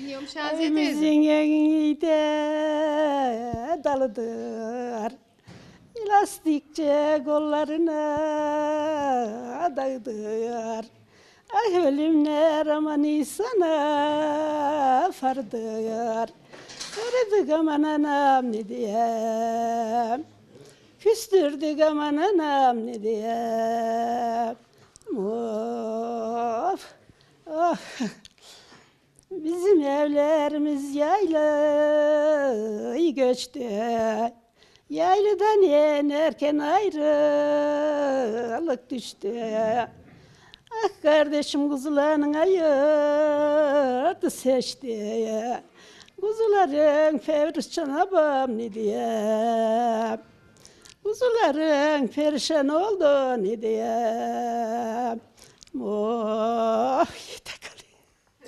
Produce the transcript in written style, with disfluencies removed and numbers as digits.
Dinliyorum Şaziye teyze. Evimizin evinde dalıdır. Lastikçe kollarına dağıdır. Ay ölümler aman sana fardır. Kırdık aman anam ne diyem. Küstürdük aman anam ne diyem. Of, oh. Bizim evlerimiz yaylayı göçtü. Yaylıdan inerken ayrılık düştü. Ah kardeşim kuzularının ayırdı seçti. Kuzuların fevrüs çanabam ne diyem. Kuzuların perişan oldu ne diyem. Oh.